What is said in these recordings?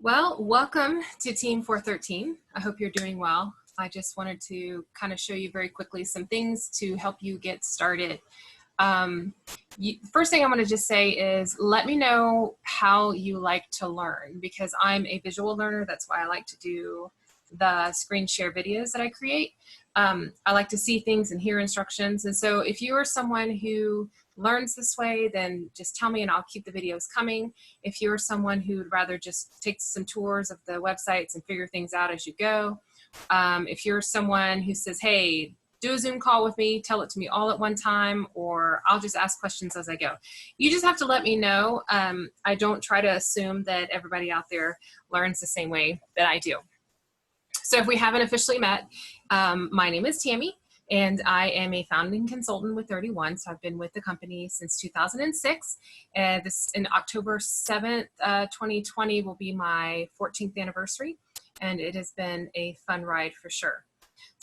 Well, welcome to Team 413. I hope you're doing well. I just wanted to kind of show you very quickly some things to help you get started. First thing I'm going to just say is let me know how you like to learn, because I'm a visual learner. That's why I like to do the screen share videos that I create. I like to see things and hear instructions. And so if you are someone who learns this way, then just tell me and I'll keep the videos coming. If you're someone who would rather just take some tours of the websites and figure things out as you go, if you're someone who says, hey, do a Zoom call with me, tell it to me all at one time, or I'll just ask questions as I go. You just have to let me know. I don't try to assume that everybody out there learns the same way that I do. So if we haven't officially met, my name is Tammy, and I am a founding consultant with 31. So I've been with the company since 2006. This in October 7th, 2020 will be my 14th anniversary, and it has been a fun ride for sure.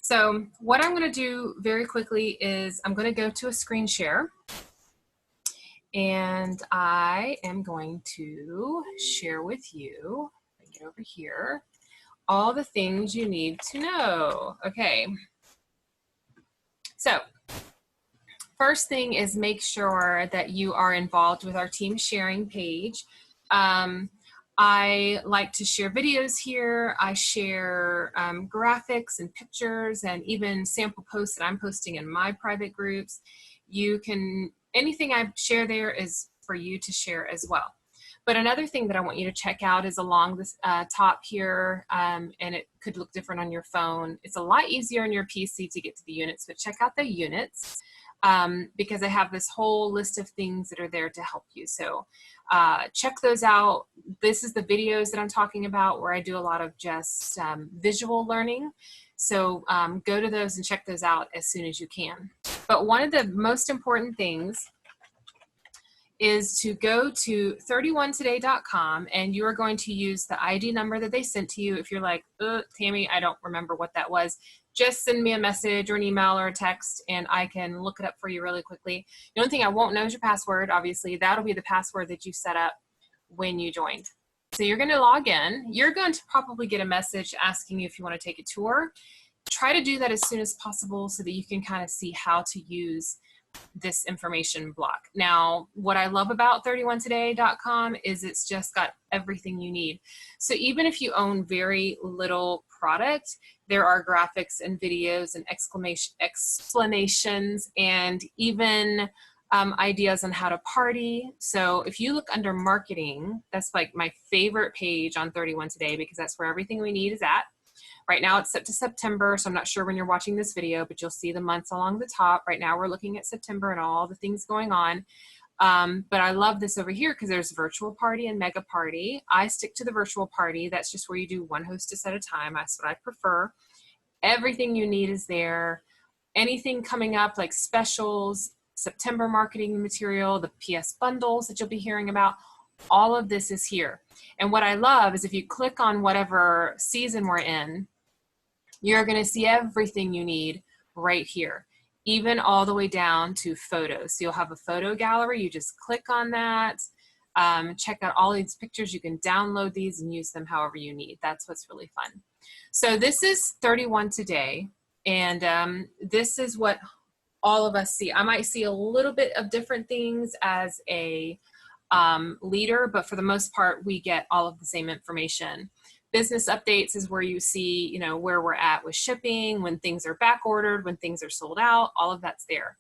So what I'm going to do very quickly is I'm going to go to a screen share, and I am going to share with you, let me get over here, all the things you need to know. Okay. So first thing is make sure that you are involved with our team sharing page. I like to share videos here. I share graphics and pictures and even sample posts that I'm posting in my private groups. You can, anything I share there is for you to share as well. But another thing that I want you to check out is along this top here, and it could look different on your phone. It's a lot easier on your PC to get to the units, but check out the units because I have this whole list of things that are there to help you. So check those out. This is the videos that I'm talking about where I do a lot of just visual learning. So go to those and check those out as soon as you can. But one of the most important things is to go to 31today.com, and you are going to use the ID number that they sent to you. If you're like, Tammy, I don't remember what that was, just send me a message or an email or a text and I can look it up for you really quickly. The only thing I won't know is your password. Obviously, that'll be the password that you set up when you joined. So you're going to log in. You're going to probably get a message asking you if you want to take a tour. Try to do that as soon as possible so that you can kind of see how to use this information block. Now, what I love about 31today.com is it's just got everything you need. So even if you own very little product, there are graphics and videos and explanations and even ideas on how to party. So if you look under marketing, that's like my favorite page on 31 Today because that's where everything we need is at. Right now it's set to September, so I'm not sure when you're watching this video, but you'll see the months along the top. Right now we're looking at September and all the things going on. But I love this over here because there's virtual party and mega party. I stick to the virtual party. That's just where you do one hostess at a time. That's what I prefer. Everything you need is there. Anything coming up like specials, September marketing material, the PS bundles that you'll be hearing about, all of this is here. And what I love is if you click on whatever season we're in, you're going to see everything you need right here, even all the way down to photos. So you'll have a photo gallery. You just click on that, check out all these pictures. You can download these and use them however you need. That's what's really fun. So this is 31 Today, and this is what all of us see. I might see a little bit of different things as a leader, but for the most part, we get all of the same information. Business updates is where you see, you know, where we're at with shipping, when things are back ordered, when things are sold out, all of that's there.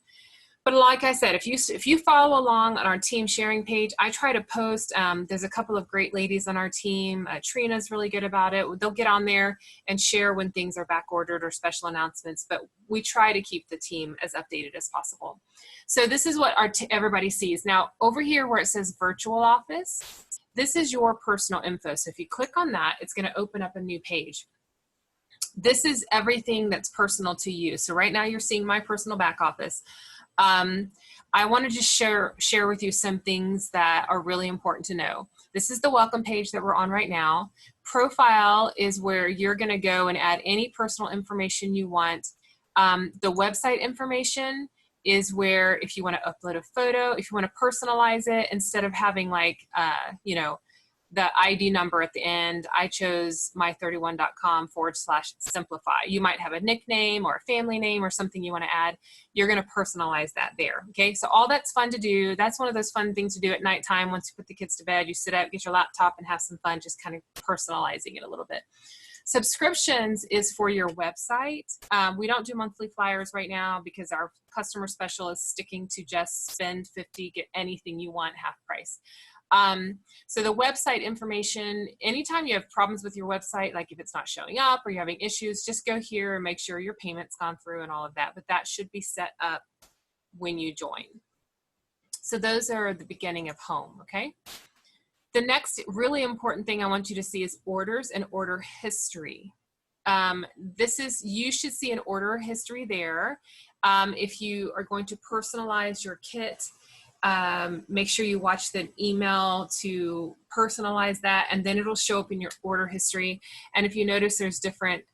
But like I said, if you follow along on our team sharing page, I try to post, there's a couple of great ladies on our team. Trina's really good about it. They'll get on there and share when things are back ordered or special announcements, but we try to keep the team as updated as possible. So this is what everybody sees. Now over here where it says virtual office, this is your personal info. So if you click on that, it's going to open up a new page. This is everything that's personal to you. So right now you're seeing my personal back office. I want to just share with you some things that are really important to know. This is the welcome page that we're on right now. Profile is where you're going to go and add any personal information you want. The website information is where if you want to upload a photo, if you want to personalize it, instead of having like, you know, the ID number at the end. I chose my31.com/simplify. You might have a nickname or a family name or something you want to add. You're going to personalize that there. Okay, so all that's fun to do. That's one of those fun things to do at nighttime. Once you put the kids to bed, you sit up, get your laptop, and have some fun just kind of personalizing it a little bit. Subscriptions is for your website. We don't do monthly flyers right now because our customer special is sticking to just spend $50, get anything you want, half price. So the website information, anytime you have problems with your website, like if it's not showing up or you're having issues, just go here and make sure your payment's gone through and all of that. But that should be set up when you join. So those are the beginning of home, okay? The next really important thing I want you to see is orders and order history. You should see an order history there. If you are going to personalize your kit, make sure you watch the email to personalize that, and then it'll show up in your order history. And if you notice, there's different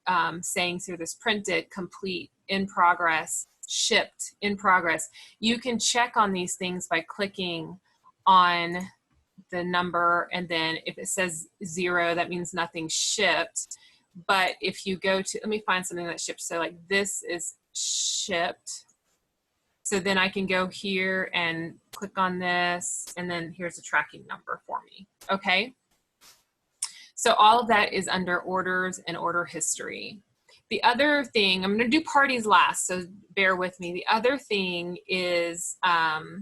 sayings here. There's printed, complete, in progress, shipped, in progress. You can check on these things by clicking on the number, and then if it says 0, that means nothing shipped. But if you go to, let me find something that shipped. So like this is shipped. So then I can go here and click on this, and then here's a tracking number for me, okay? So all of that is under orders and order history. The other thing, I'm gonna do parties last, so bear with me. The other thing is, let's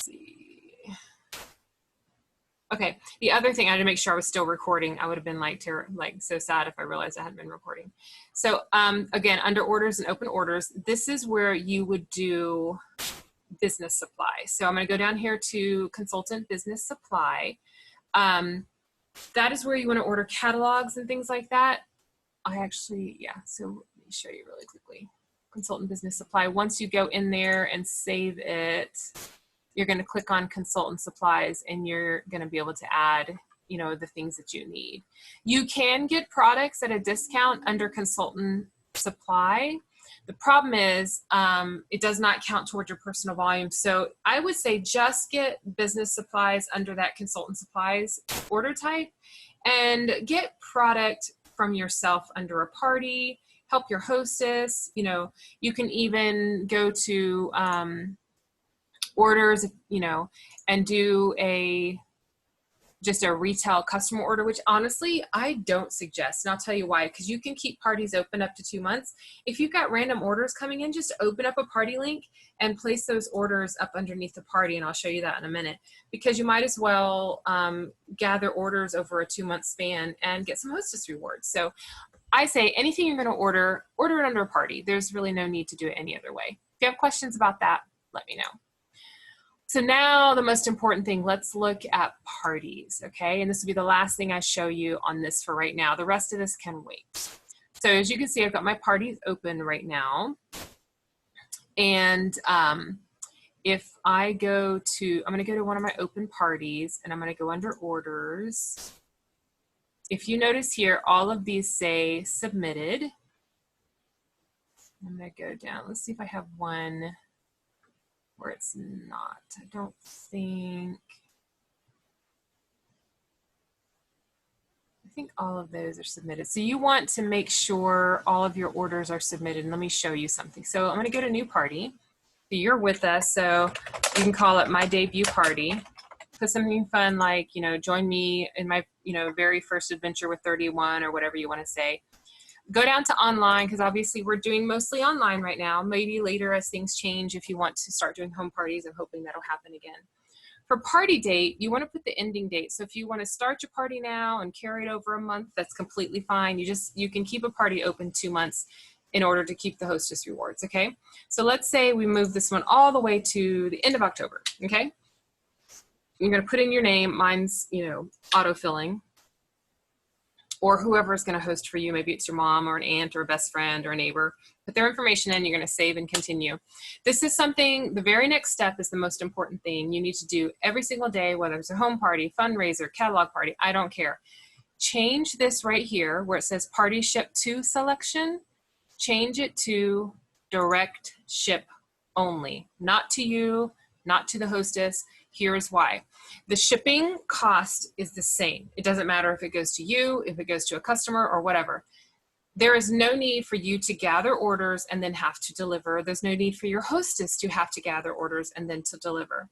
see. Okay, the other thing, I had to make sure I was still recording. I would have been like so sad if I realized I hadn't been recording. So again, under orders and open orders, this is where you would do business supply. So I'm gonna go down here to consultant business supply. That is where you wanna order catalogs and things like that. So let me show you really quickly. Consultant business supply, once you go in there and save it, you're going to click on consultant supplies, and you're going to be able to add, the things that you need. You can get products at a discount under consultant supply. The problem is it does not count towards your personal volume. So I would say just get business supplies under that consultant supplies order type, and get product from yourself under a party, help your hostess. You can even go to orders, and do just a retail customer order, which honestly, I don't suggest. And I'll tell you why, because you can keep parties open up to 2 months. If you've got random orders coming in, just open up a party link and place those orders up underneath the party. And I'll show you that in a minute, because you might as well gather orders over a 2-month span and get some hostess rewards. So I say anything you're going to order it under a party. There's really no need to do it any other way. If you have questions about that, let me know. So now the most important thing, let's look at parties, okay? And this will be the last thing I show you on this for right now. The rest of this can wait. So as you can see, I've got my parties open right now. And if I go to, I'm gonna go to one of my open parties, and I'm gonna go under orders. If you notice here, all of these say submitted. I'm gonna go down, let's see if I have one where it's not. I don't think. I think all of those are submitted. So you want to make sure all of your orders are submitted. And let me show you something. So I'm gonna go to new party. So you're with us, so you can call it my debut party. Put something fun like, join me in my, very first adventure with 31, or whatever you wanna say. Go down to online, because obviously we're doing mostly online right now. Maybe later as things change, if you want to start doing home parties, I'm hoping that'll happen again. For party date, you want to put the ending date. So if you want to start your party now and carry it over a month, that's completely fine. You can keep a party open 2 months in order to keep the hostess rewards, okay? So let's say we move this one all the way to the end of October, okay? You're going to put in your name. Mine's, auto-filling. Or whoever is going to host for you. Maybe it's your mom or an aunt or a best friend or a neighbor. Put their information in, you're going to save and continue. This is something, the very next step is the most important thing you need to do every single day, whether it's a home party, fundraiser, catalog party, I don't care. Change this right here where it says party ship to selection, change it to direct ship only. Not to you, not to the hostess. Here's why. The shipping cost is the same. It doesn't matter if it goes to you, if it goes to a customer, or whatever. There is no need for you to gather orders and then have to deliver. There's no need for your hostess to have to gather orders and then to deliver.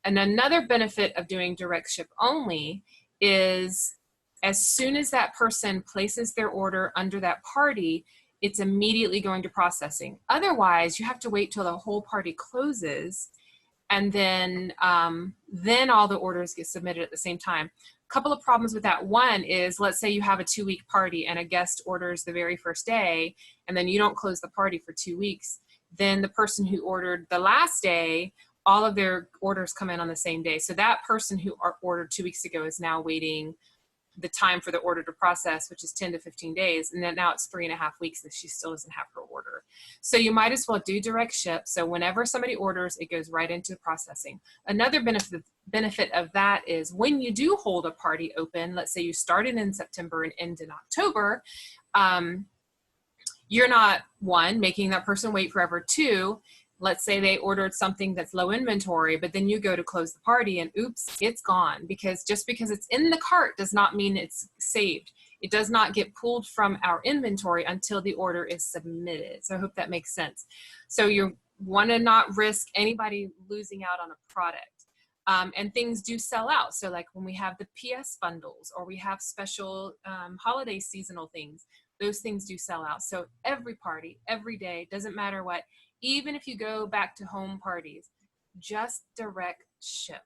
And another benefit of doing direct ship only is as soon as that person places their order under that party, it's immediately going to processing. Otherwise, you have to wait till the whole party closes, and then all the orders get submitted at the same time. A couple of problems with that. One is, let's say you have a 2-week party and a guest orders the very first day, and then you don't close the party for 2 weeks. Then the person who ordered the last day, all of their orders come in on the same day. So that person who ordered 2 weeks ago is now waiting the time for the order to process, which is 10 to 15 days. And then now it's 3.5 weeks that she still doesn't have her order. So you might as well do direct ship. So whenever somebody orders, it goes right into processing. Another benefit of that is when you do hold a party open, let's say you started in September and end in October, you're not, one, making that person wait forever. Two, let's say they ordered something that's low inventory, but then you go to close the party and oops, it's gone. Because just because it's in the cart does not mean it's saved. It does not get pulled from our inventory until the order is submitted. So I hope that makes sense. So you want to not risk anybody losing out on a product. And things do sell out. So like when we have the PS bundles or we have special holiday seasonal things, those things do sell out. So every party, every day, doesn't matter what, even if you go back to home parties, just direct ship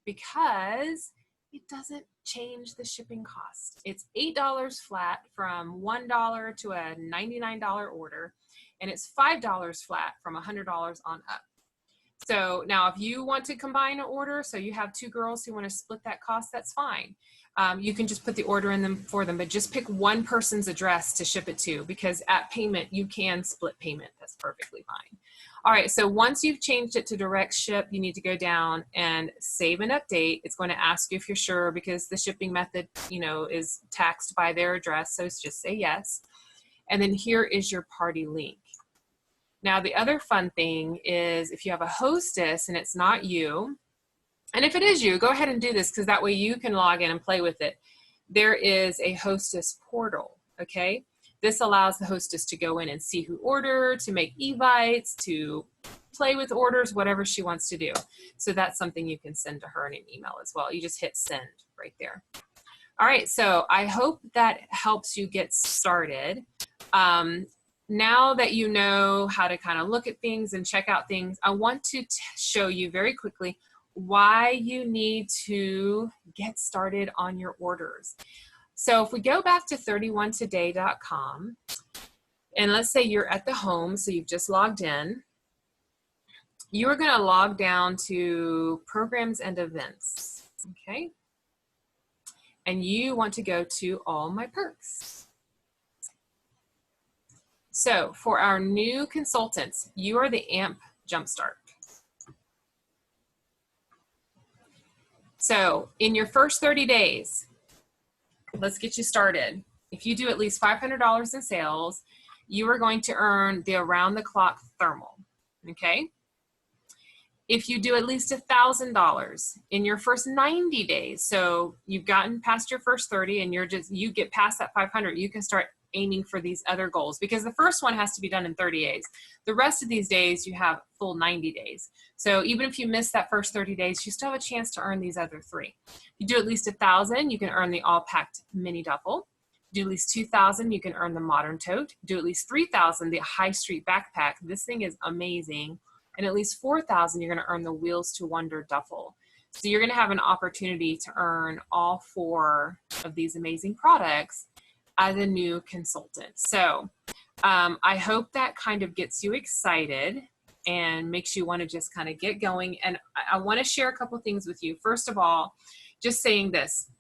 because it doesn't change the shipping cost. It's $8 flat from $1 to a $99 order, and it's $5 flat from $100 on up. So now if you want to combine an order, so you have 2 girls who want to split that cost, that's fine. You can just put the order in them for them, but just pick one person's address to ship it to, because at payment, you can split payment. That's perfectly fine. All right, so once you've changed it to direct ship, you need to go down and save and update. It's going to ask you if you're sure, because the shipping method, is taxed by their address. So it's just say yes. And then here is your party link. Now, the other fun thing is if you have a hostess and it's not you, and if it is you, go ahead and do this because that way you can log in and play with it. There is a hostess portal, okay? This allows the hostess to go in and see who ordered, to make evites, to play with orders, whatever she wants to do. So that's something you can send to her in an email as well. You just hit send right there. All right, so I hope that helps you get started. Now that you know how to kind of look at things and check out things, I want to show you very quickly why you need to get started on your orders. So if we go back to 31today.com, and let's say you're at the home, so you've just logged in, you are going to log down to programs and events, okay? And you want to go to all my perks. So for our new consultants, you are the AMP Jumpstart. So in your first 30 days, let's get you started. If you do at least $500 in sales, you are going to earn the around-the-clock thermal, okay? If you do at least $1,000 in your first 90 days, so you've gotten past your first 30 and you get past that 500, you can start aiming for these other goals, because the first one has to be done in 30 days. The rest of these days, you have full 90 days. So even if you miss that first 30 days, you still have a chance to earn these other 3. If you do at least 1,000, you can earn the all-packed mini duffel. Do at least 2,000, you can earn the modern tote. Do at least 3,000, the high street backpack. This thing is amazing. And at least 4,000, you're going to earn the Wheels to Wonder duffel. So you're going to have an opportunity to earn all 4 of these amazing products as a new consultant. So I hope that kind of gets you excited and makes you want to just kind of get going. And I want to share a couple things with you. First of all, just saying this,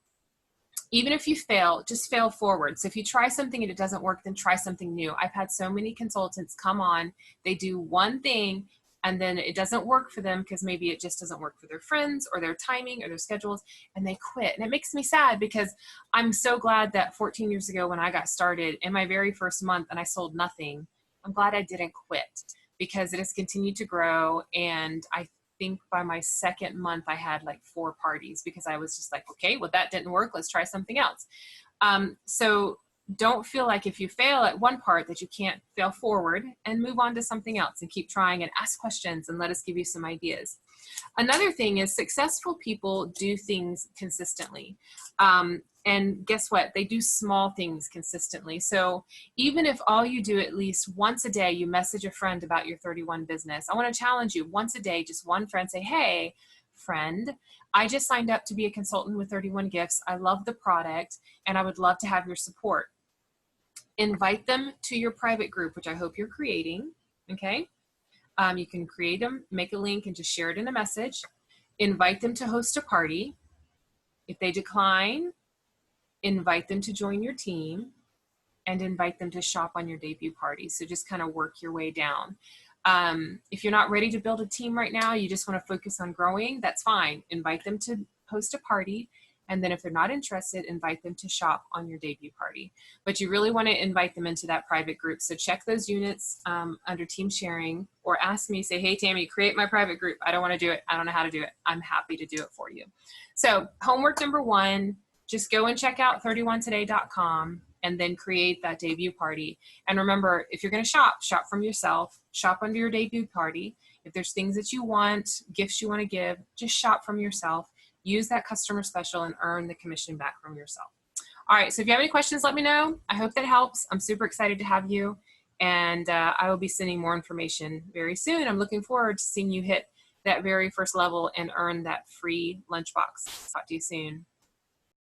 even if you fail, just fail forward. So if you try something and it doesn't work, then try something new. I've had so many consultants come on, they do one thing and then it doesn't work for them because maybe it just doesn't work for their friends or their timing or their schedules, and they quit. And it makes me sad because I'm so glad that 14 years ago when I got started in my very first month and I sold nothing, I'm glad I didn't quit because it has continued to grow. And think by my second month, I had like 4 parties because I was just like, okay, well, that didn't work. Let's try something else. So don't feel like if you fail at one part that you can't fail forward, and move on to something else and keep trying and ask questions and let us give you some ideas. Another thing is successful people do things consistently. And guess what? They do small things consistently. So even if all you do at least once a day, you message a friend about your 31 business, I want to challenge you once a day, just one friend, say, hey, friend, I just signed up to be a consultant with 31 Gifts. I love the product and I would love to have your support. Invite them to your private group, which I hope you're creating. Okay. You can create them, make a link, and just share it in a message. Invite them to host a party. If they decline, invite them to join your team, and invite them to shop on your debut party. So just kind of work your way down. If you're not ready to build a team right now, you just want to focus on growing, that's fine. Invite them to host a party. And then if they're not interested, invite them to shop on your debut party. But you really want to invite them into that private group. So check those units under team sharing, or ask me, say, hey, Tammy, create my private group. I don't want to do it. I don't know how to do it. I'm happy to do it for you. So homework number 1, just go and check out 31today.com and then create that debut party. And remember, if you're going to shop, shop from yourself, shop under your debut party. If there's things that you want, gifts you want to give, just shop from yourself. Use that customer special and earn the commission back from yourself. All right, so if you have any questions, let me know. I hope that helps. I'm super excited to have you, and I will be sending more information very soon. I'm looking forward to seeing you hit that very first level and earn that free lunchbox. Talk to you soon.